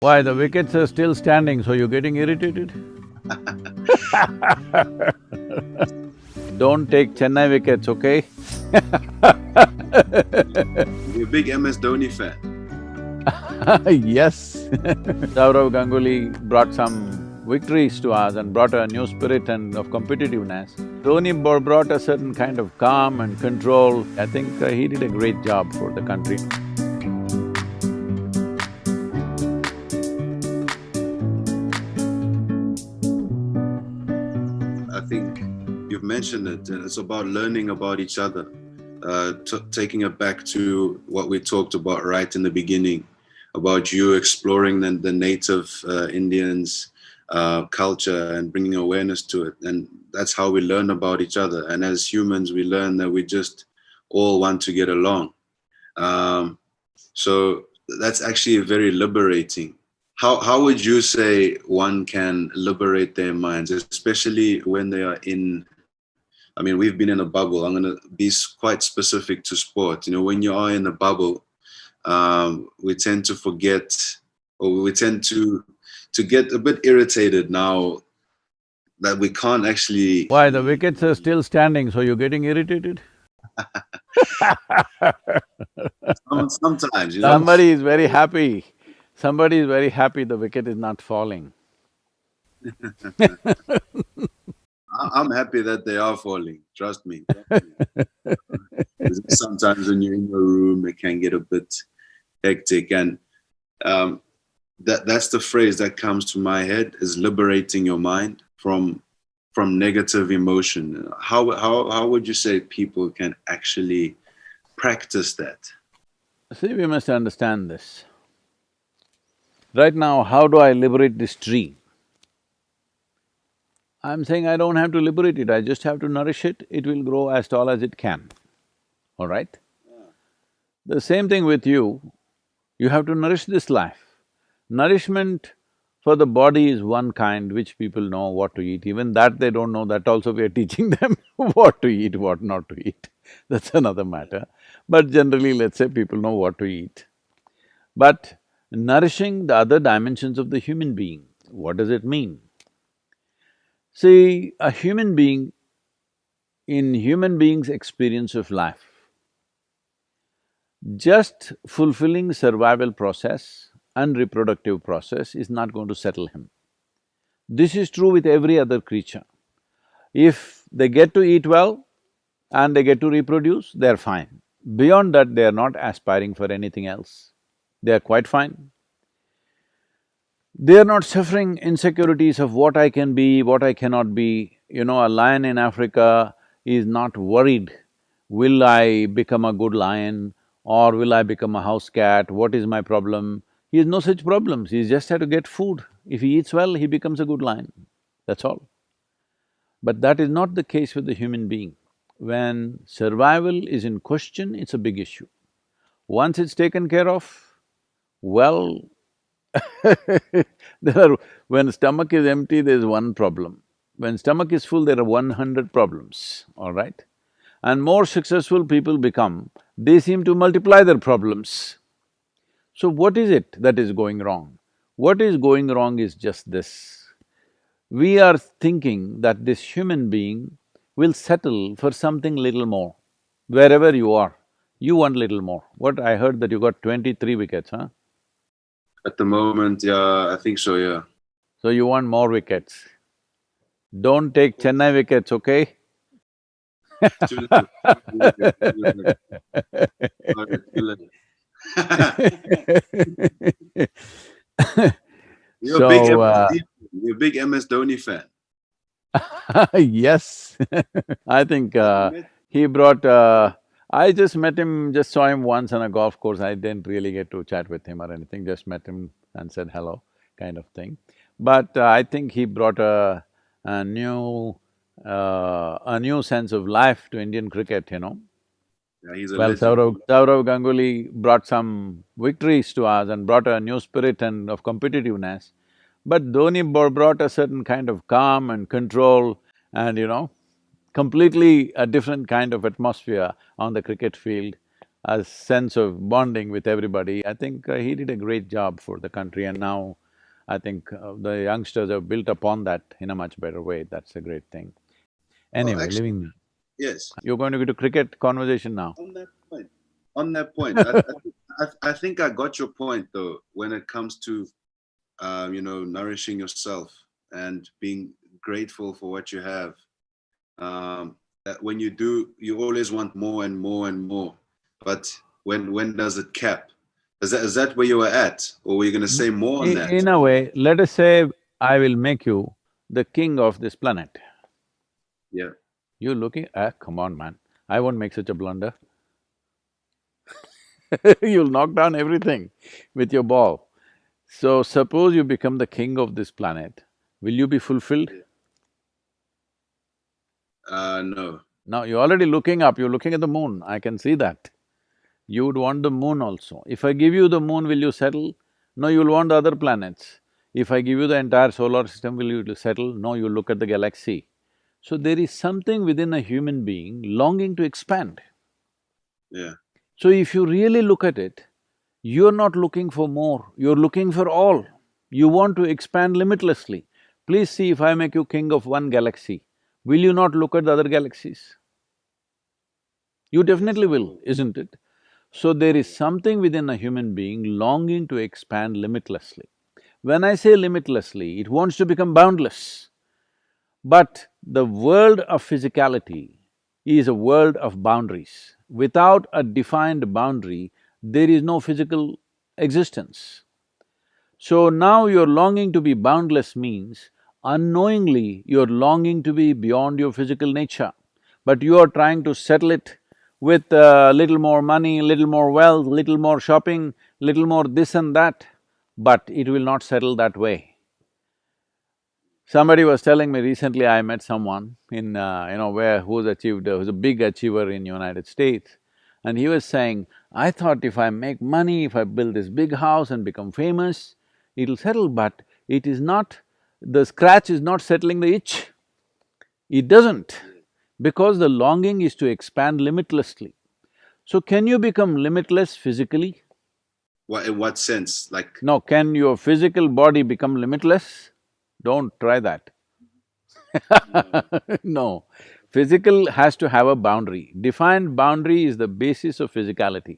Why, the wickets are still standing, so you're getting irritated? Don't take Chennai wickets, okay? You're a big MS Dhoni fan. Yes. Sourav Ganguly brought some victories to us and brought a new spirit and of competitiveness. Dhoni brought a certain kind of calm and control. I think he did a great job for the country. I think you've mentioned it, and it's about learning about each other. Taking it back to what we talked about right in the beginning, about you exploring the native Indians' culture and bringing awareness to it. And that's how we learn about each other. And as humans, we learn that we just all want to get along. So that's actually very liberating. How would you say one can liberate their minds, especially when they are in, I mean, we've been in a bubble. I'm going to be quite specific to sport. You know, when you are in a bubble, we tend to forget, or we tend to get a bit irritated now that we can't actually… Why, the wickets are still standing, so you're getting irritated? Sometimes, you know. Somebody is very happy the wicket is not falling. I'm happy that they are falling, trust me. Sometimes when you're in your room, it can get a bit hectic, and that's the phrase that comes to my head, is liberating your mind from negative emotion. How would you say people can actually practice that? See, we must understand this. Right now, how do I liberate this tree? I'm saying I don't have to liberate it, I just have to nourish it, it will grow as tall as it can, all right? The same thing with you, you have to nourish this life. Nourishment for the body is one kind which people know what to eat, even that they don't know, that also we are teaching them what to eat, what not to eat, that's another matter. But generally, let's say people know what to eat. But nourishing the other dimensions of the human being, what does it mean? See, a human being, in human being's experience of life, just fulfilling survival process and reproductive process is not going to settle him. This is true with every other creature. If they get to eat well and they get to reproduce, they're fine. Beyond that, they are not aspiring for anything else. They are quite fine. They are not suffering insecurities of what I can be, what I cannot be. You know, a lion in Africa is not worried, will I become a good lion or will I become a house cat, what is my problem? He has no such problems, he just had to get food. If he eats well, he becomes a good lion, that's all. But that is not the case with the human being. When survival is in question, it's a big issue. Once it's taken care of, well, when stomach is empty, there's one problem. When stomach is full, there are 100 problems, all right? And more successful people become, they seem to multiply their problems. So what is it that is going wrong? What is going wrong is just this. We are thinking that this human being will settle for something little more. Wherever you are, you want little more. What, I heard that you got 23 wickets, huh? At the moment, yeah, I think so, yeah. So you want more wickets. Don't take Chennai wickets, okay? Too little. You're a big you're a big MS Dhoni fan. Yes. I think he brought… I just met him, just saw him once on a golf course, I didn't really get to chat with him or anything, just met him and said hello, kind of thing. But I think he brought a new sense of life to Indian cricket, you know. Yeah, he's a Well, legend. Sourav Ganguly brought some victories to us and brought a new spirit and of competitiveness. But Dhoni brought a certain kind of calm and control and, you know, completely a different kind of atmosphere on the cricket field. a sense of bonding with everybody. I think he did a great job for the country, and now I think the youngsters have built upon that in a much better way. That's a great thing. Oh, Anyway, actually, leaving… yes. You're going to go to cricket conversation now. On that point, I think I got your point though when it comes to nourishing yourself and being grateful for what you have. That when you do, you always want more and more and more. But when does it cap? Is that where you were at, or were you going to say more on that? In a way, let us say I will make you the king of this planet. Yeah. You're looking… come on, man, I won't make such a blunder. You'll knock down everything with your ball. So suppose you become the king of this planet, will you be fulfilled? No. Now, you're already looking up, you're looking at the moon, I can see that. You would want the moon also. If I give you the moon, will you settle? No, you'll want the other planets. If I give you the entire solar system, will you settle? No, you look at the galaxy. So there is something within a human being longing to expand. Yeah. So if you really look at it, you're not looking for more, you're looking for all. You want to expand limitlessly. Please see, if I make you king of one galaxy, will you not look at the other galaxies? You definitely will, isn't it? So there is something within a human being longing to expand limitlessly. When I say limitlessly, it wants to become boundless. But the world of physicality is a world of boundaries. Without a defined boundary, there is no physical existence. So now your longing to be boundless means unknowingly you're longing to be beyond your physical nature, but you are trying to settle it with little more money, little more wealth, little more shopping, little more this and that, but it will not settle that way. Somebody was telling me recently, I met someone in who's a big achiever in United States, and he was saying, I thought if I make money, if I build this big house and become famous, it'll settle, but it is not… the scratch is not settling the itch. It doesn't, because the longing is to expand limitlessly. So can you become limitless physically? In what sense? Like… No, can your physical body become limitless? Don't try that. No, physical has to have a boundary. Defined boundary is the basis of physicality.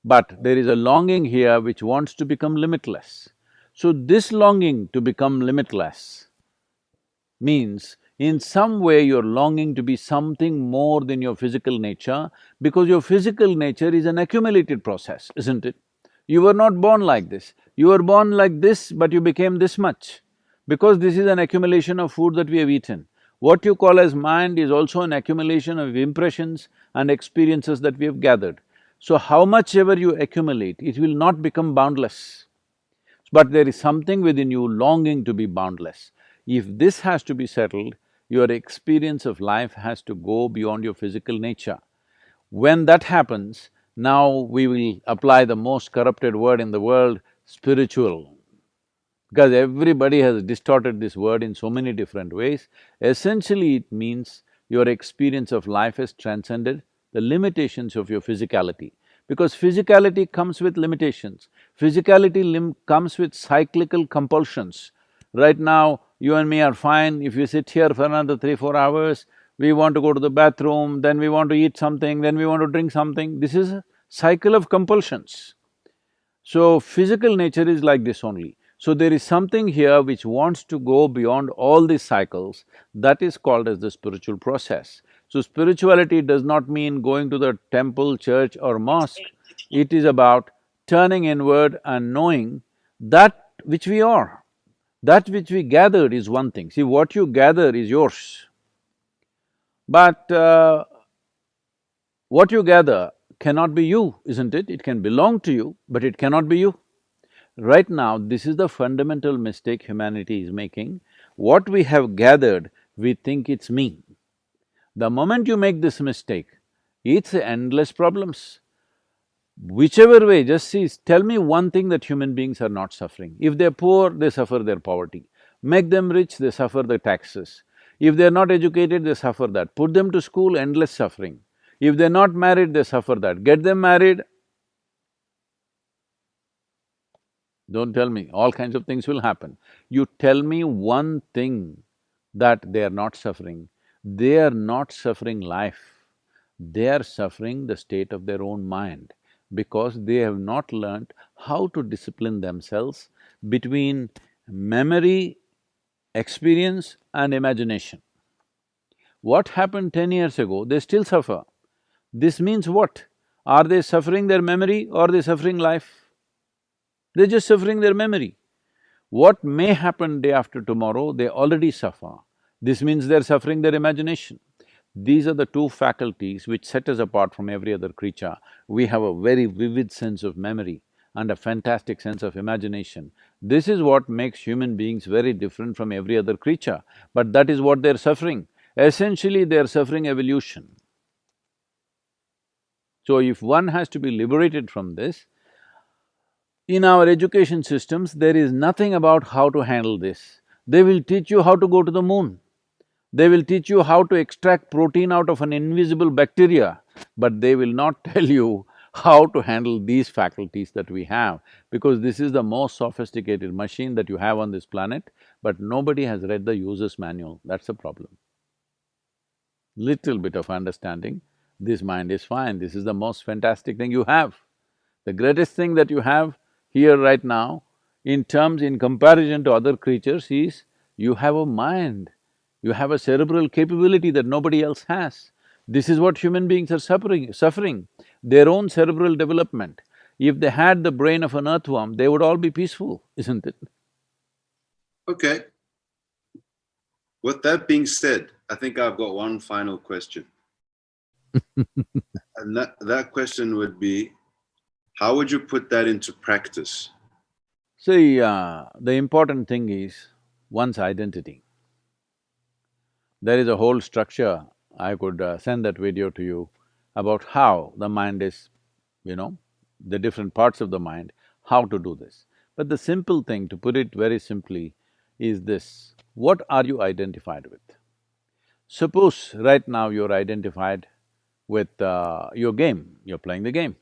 But there is a longing here which wants to become limitless. So this longing to become limitless means in some way you're longing to be something more than your physical nature, because your physical nature is an accumulated process, isn't it? You were not born like this. You were born like this, but you became this much, because this is an accumulation of food that we have eaten. What you call as mind is also an accumulation of impressions and experiences that we have gathered. So how much ever you accumulate, it will not become boundless. But there is something within you longing to be boundless. If this has to be settled, your experience of life has to go beyond your physical nature. When that happens, now we will apply the most corrupted word in the world, spiritual. Because everybody has distorted this word in so many different ways. Essentially, it means your experience of life has transcended the limitations of your physicality. Because physicality comes with limitations. Physicality comes with cyclical compulsions. Right now, you and me are fine. If you sit here for another 3-4 hours, we want to go to the bathroom, then we want to eat something, then we want to drink something. This is a cycle of compulsions. So, physical nature is like this only. So, there is something here which wants to go beyond all these cycles, that is called as the spiritual process. So, spirituality does not mean going to the temple, church or mosque. It is about turning inward and knowing that which we are. That which we gathered is one thing. See, what you gather is yours. But what you gather cannot be you, isn't it? It can belong to you, but it cannot be you. Right now, this is the fundamental mistake humanity is making. What we have gathered, we think it's me. The moment you make this mistake, it's endless problems. Whichever way, just see, tell me one thing that human beings are not suffering. If they're poor, they suffer their poverty. Make them rich, they suffer the taxes. If they're not educated, they suffer that. Put them to school, endless suffering. If they're not married, they suffer that. Get them married, don't tell me, all kinds of things will happen. You tell me one thing that they are not suffering. They are not suffering life, they are suffering the state of their own mind because they have not learnt how to discipline themselves between memory, experience and imagination. What happened 10 years ago, they still suffer. This means what? Are they suffering their memory or are they suffering life? They're just suffering their memory. What may happen day after tomorrow, they already suffer. This means they're suffering their imagination. These are the two faculties which set us apart from every other creature. We have a very vivid sense of memory and a fantastic sense of imagination. This is what makes human beings very different from every other creature, but that is what they're suffering. Essentially, they're suffering evolution. So if one has to be liberated from this, in our education systems, there is nothing about how to handle this. They will teach you how to go to the moon. They will teach you how to extract protein out of an invisible bacteria, but they will not tell you how to handle these faculties that we have, because this is the most sophisticated machine that you have on this planet, but nobody has read the user's manual, that's the problem. Little bit of understanding, this mind is fine, this is the most fantastic thing you have. The greatest thing that you have here right now, in comparison to other creatures is, you have a mind, you have a cerebral capability that nobody else has. This is what human beings are suffering, their own cerebral development. If they had the brain of an earthworm, they would all be peaceful, isn't it? Okay. With that being said, I think I've got one final question. And that question would be, how would you put that into practice? See, the important thing is one's identity. There is a whole structure, I could send that video to you about how the mind is, the different parts of the mind, how to do this. But the simple thing, to put it very simply, is this: what are you identified with? Suppose right now you're identified with your game, you're playing the game.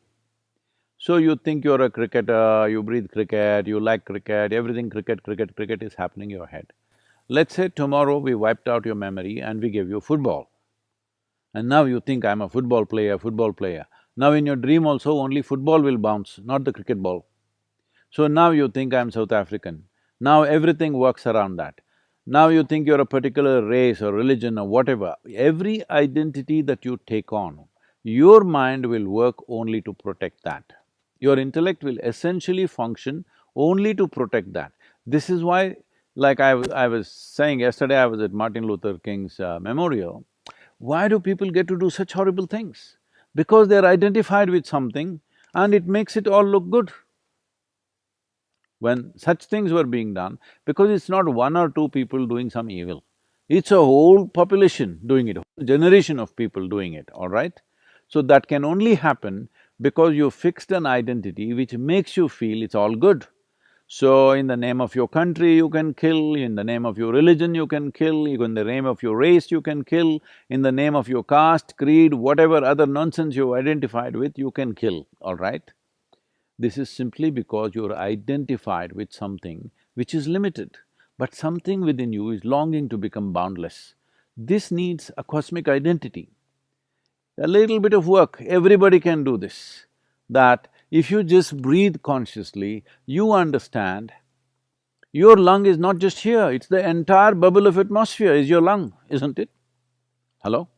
So you think you're a cricketer, you breathe cricket, you like cricket, everything cricket is happening in your head. Let's say tomorrow we wiped out your memory and we gave you football. And now you think, I'm a football player, football player. Now in your dream also, only football will bounce, not the cricket ball. So now you think, I'm South African. Now everything works around that. Now you think you're a particular race or religion or whatever. Every identity that you take on, your mind will work only to protect that. Your intellect will essentially function only to protect that. This is why, like I was saying yesterday, I was at Martin Luther King's memorial. Why do people get to do such horrible things? Because they're identified with something and it makes it all look good. When such things were being done, because it's not one or two people doing some evil, it's a whole population doing it, a whole generation of people doing it, all right? So that can only happen because you fixed an identity which makes you feel it's all good. So in the name of your country you can kill, in the name of your religion you can kill, in the name of your race you can kill, in the name of your caste, creed, whatever other nonsense you identified with, you can kill, all right? This is simply because you're identified with something which is limited, but something within you is longing to become boundless. This needs a cosmic identity. A little bit of work, everybody can do this. That if you just breathe consciously, you understand your lung is not just here, it's the entire bubble of atmosphere is your lung, isn't it? Hello?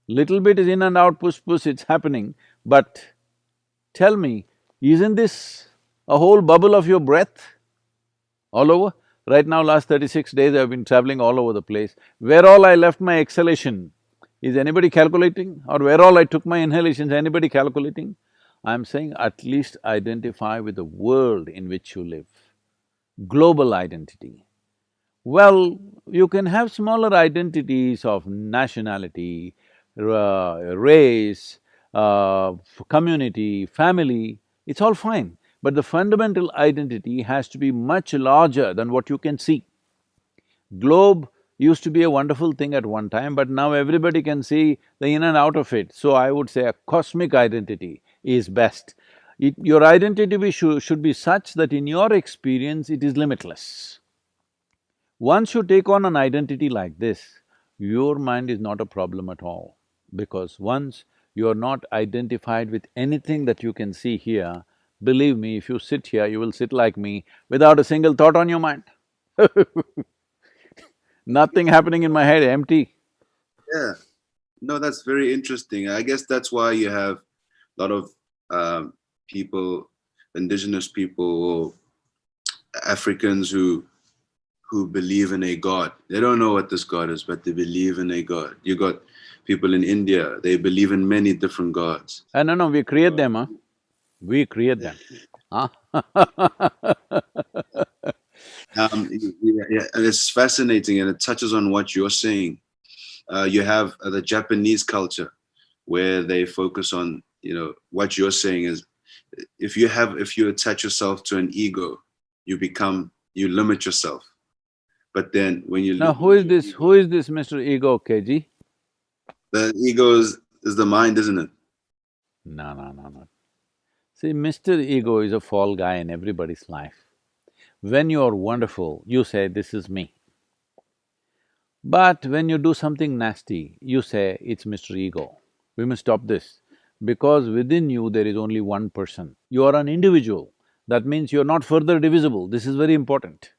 Little bit is in and out, push, it's happening, but tell me, isn't this a whole bubble of your breath all over? Right now, last 36 days I've been traveling all over the place. Where all I left my exhalation, is anybody calculating? Or where all I took my inhalations, anybody calculating? I'm saying at least identify with the world in which you live. Global identity. Well, you can have smaller identities of nationality, race, community, family, it's all fine. But the fundamental identity has to be much larger than what you can see. Globe used to be a wonderful thing at one time, but now everybody can see the in and out of it. So I would say a cosmic identity is best. Your identity should be such that in your experience it is limitless. Once you take on an identity like this, your mind is not a problem at all. Because once you are not identified with anything that you can see here, believe me, if you sit here, you will sit like me without a single thought on your mind. Nothing happening in my head, empty. Yeah. No, that's very interesting. I guess that's why you have a lot of people, indigenous people, or Africans who believe in a god. They don't know what this god is, but they believe in a god. You got people in India, they believe in many different gods. No, we create them, huh? We create them, huh? Yeah, and it's fascinating, and it touches on what you're saying. You have the Japanese culture, where they focus on, what you're saying is, if you attach yourself to an ego, you limit yourself. But then when you Now, who is this? Who is this Mr. Ego, KG? the ego is the mind, isn't it? No. See, Mr. Ego is a fall guy in everybody's life. When you're wonderful, you say, this is me. But when you do something nasty, you say, it's Mr. Ego. We must stop this, because within you there is only one person. You are an individual. That means you're not further divisible. This is very important.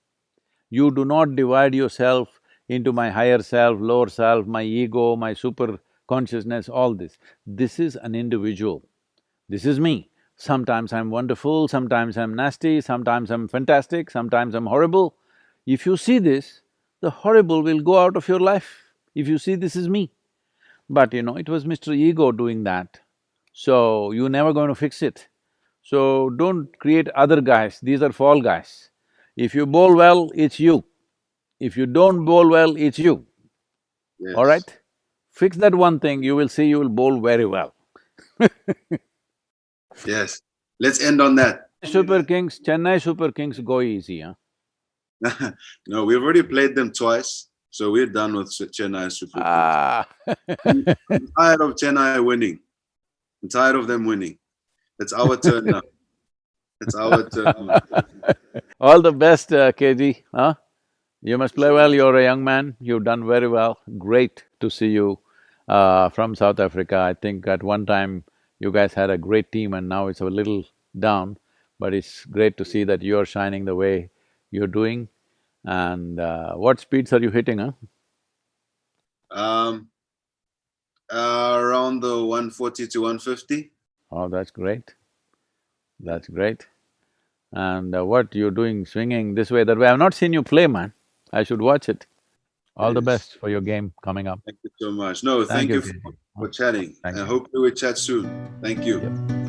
You do not divide yourself into my higher self, lower self, my ego, my super consciousness, all this. This is an individual. This is me. Sometimes I'm wonderful, sometimes I'm nasty, sometimes I'm fantastic, sometimes I'm horrible. If you see this, the horrible will go out of your life, if you see this is me. But it was Mr. Ego doing that, so you're never going to fix it. So don't create other guys, these are fall guys. If you bowl well, it's you. If you don't bowl well, it's you, all Yes. right? Fix that one thing, you will see you will bowl very well. Yes. Let's end on that. Chennai Super Kings go easy, huh? No, we've already played them twice, so we're done with Chennai Super Kings. Ah. I'm tired of Chennai winning. I'm tired of them winning. It's our turn now. It's our turn. All the best, KG, huh? You must play well, you're a young man, you've done very well. Great to see you from South Africa. I think at one time you guys had a great team and now it's a little down, but it's great to see that you're shining the way you're doing. And what speeds are you hitting, huh? Around the 140 to 150. Oh, that's great. That's great. And what you're doing, swinging this way, that way, I've not seen you play, man. I should watch it. All the Yes. best for your game coming up. Thank you so much. No, Thank thank you, you KG. for chatting. Thank I you. hope we will chat soon. Thank you. Yep.